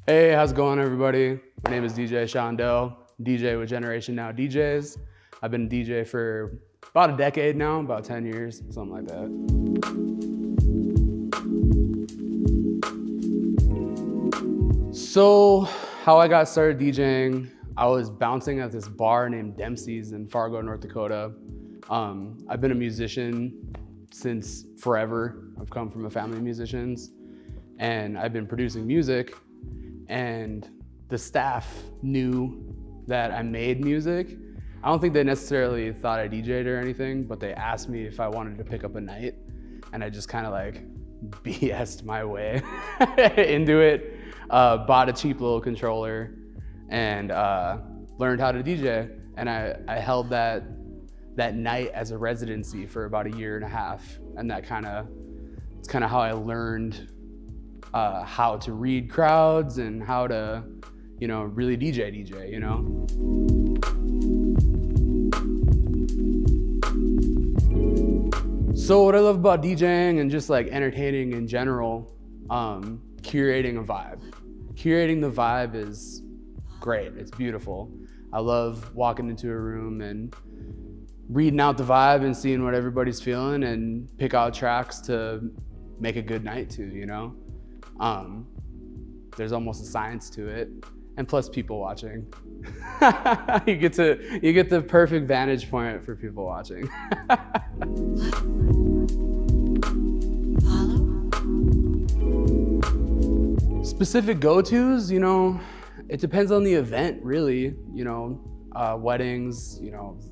Hey, how's it going, everybody? My name is DJ Shawn Doe, DJ with Generation Now DJs. I've been a DJ for about a decade now, about 10 years, something like that. So, how I got started DJing, I was bouncing at this bar named Dempsey's in Fargo, North Dakota. I've been a musician since forever. I've come from a family of musicians, and I've been producing music. And the staff knew that I made music. I don't think they necessarily thought I DJ'd or anything, but they asked me if I wanted to pick up a night, and I just kind of like BS'd my way into it. Bought a cheap little controller and learned how to DJ. And I held that night as a residency for about a year and a half, and it's kind of how I learned how to read crowds and how to, really DJ, So what I love about DJing and just like entertaining in general, curating a vibe. Curating the vibe is great, it's beautiful. I love walking into a room and reading out the vibe and seeing what everybody's feeling and pick out tracks to make a good night to, There's almost a science to it, and plus people watching. you get the perfect vantage point for people watching. Specific go-tos, it depends on the event, really. Weddings,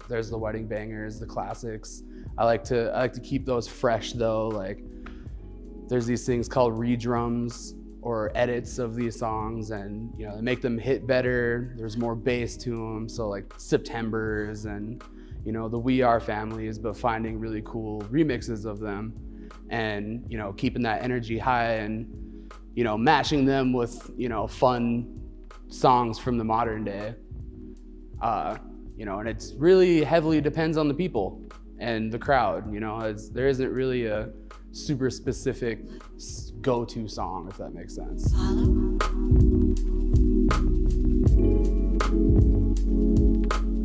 there's the wedding bangers, the classics. I like to keep those fresh though. Like, there's these things called redrums or edits of these songs, and they make them hit better. There's more bass to them, so like Septembers and the We Are families, but finding really cool remixes of them, and keeping that energy high, and matching them with fun songs from the modern day. And it's really heavily depends on the people and the crowd. There isn't really a super specific go-to song, if that makes sense.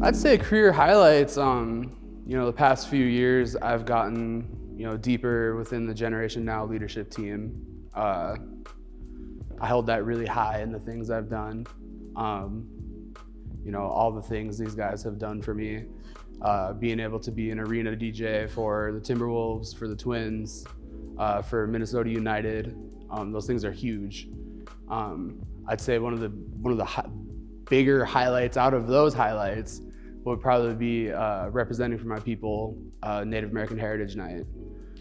I'd say career highlights, the past few years I've gotten, deeper within the Generation Now leadership team. I held that really high in the things I've done. All the things these guys have done for me. Being able to be an arena DJ for the Timberwolves, for the Twins, for Minnesota United, those things are huge. I'd say one of the bigger highlights out of those highlights would probably be representing for my people Native American Heritage Night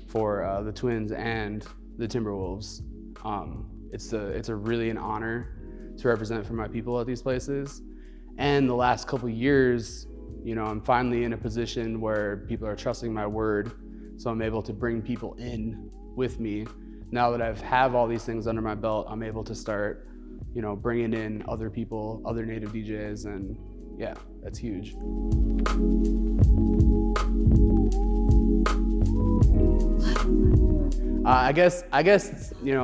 for the Twins and the Timberwolves. It's a really an honor to represent for my people at these places. And the last couple of years, I'm finally in a position where people are trusting my word, so I'm able to bring people in with me. Now that I have all these things under my belt, I'm able to start, bringing in other people, other Native DJs, and yeah, that's huge. I guess,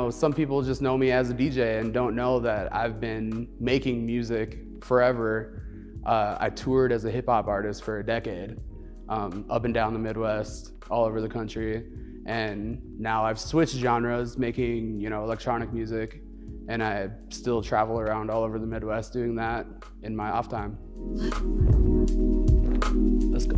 some people just know me as a DJ and don't know that I've been making music forever. I toured as a hip hop artist for a decade, up and down the Midwest, all over the country. And now I've switched genres, making, electronic music, and I still travel around all over the Midwest doing that in my off time. Let's go.